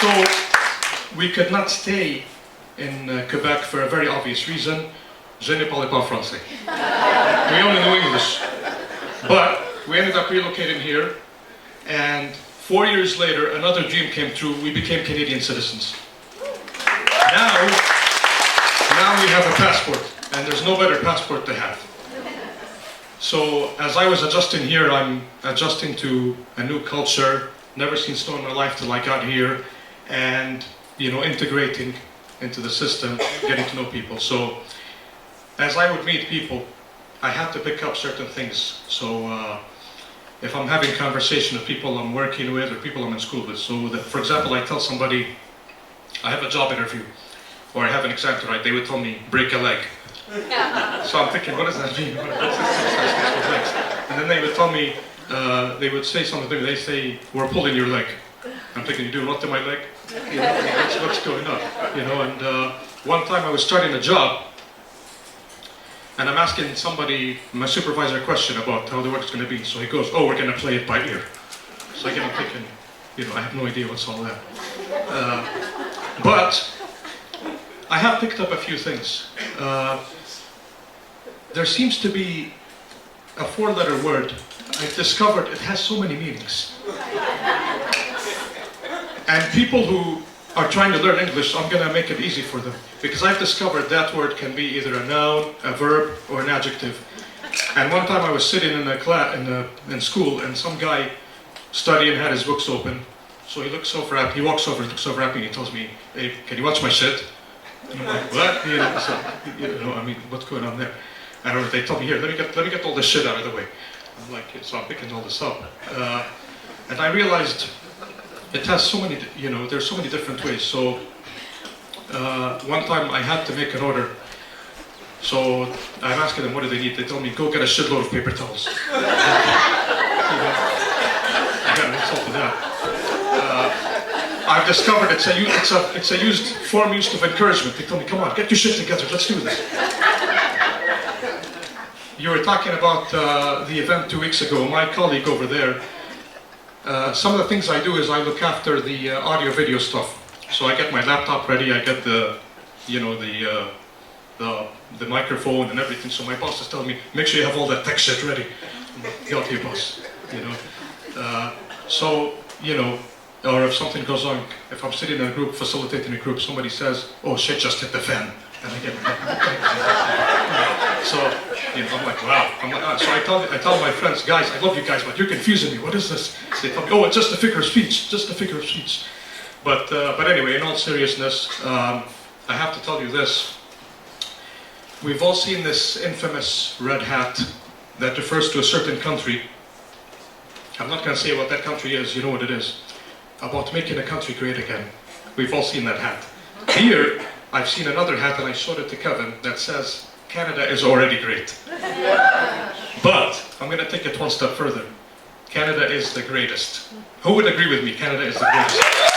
So we could not stay in Quebec for a very obvious reason. Je ne parle pas français. We only know English. But we ended up relocating here, and 4 years later, another dream came true. We became Canadian citizens. Now we have a passport, and there's no better passport to have. So as I was adjusting here, I'm adjusting to a new culture, never seen snow in my life till I got here, and integrating into the system, getting to know people. So as I would meet people, I had to pick up certain things. So if I'm having conversation with people I'm working with or people I'm in school with, so that, for example, I tell somebody I have a job interview or I have an exam to write, they would tell me break a leg. So I'm thinking, what does that mean? And then they would tell me, they would say something to me, they say, we're pulling your leg. I'm thinking, you doing what to my leg? What's going on? And one time I was starting a job, and I'm asking somebody, my supervisor, a question about how the work's going to be. So he goes, oh, we're going to play it by ear. So again, I'm thinking, I have no idea what's all that. But I have picked up a few things. There seems to be a 4-letter word. I've discovered it has so many meanings. And people who are trying to learn English, I'm going to make it easy for them. Because I've discovered that word can be either a noun, a verb, or an adjective. And one time I was sitting in a class, in school, and some guy studying had his books open. So he looks over at, he walks over, looks over at me, and he tells me, hey, can you watch my shit? And I'm like, what? What's going on there? And they told me, here, let me get all this shit out of the way. I'm like, so I'm picking all this up. And I realized it has so many, there's so many different ways. So one time I had to make an order. So I'm asking them, what do they need? They told me, go get a shitload of paper towels. I got an insult to that. I've discovered it's a form used of encouragement. They told me, come on, get your shit together, let's do this. You were talking about the event 2 weeks ago. My colleague over there, some of the things I do is I look after the audio video stuff. So I get my laptop ready, I get the microphone and everything. So my boss is telling me, make sure you have all that tech shit ready. I'm like, okay, boss. Or if something goes on, if I'm sitting in a group, facilitating a group, somebody says, oh shit, just hit the fan. And I get, so, I'm like, wow. So I tell my friends, guys, I love you guys, but you're confusing me. What is this? They tell me, oh, it's just a figure of speech, just a figure of speech. But anyway, in all seriousness, I have to tell you this. We've all seen this infamous red hat that refers to a certain country. I'm not going to say what that country is, you know what it is. About making a country great again. We've all seen that hat. Here, I've seen another hat, and I showed it to Kevin, that says, Canada is already great. But, I'm going to take it one step further. Canada is the greatest. Who would agree with me? Canada is the greatest.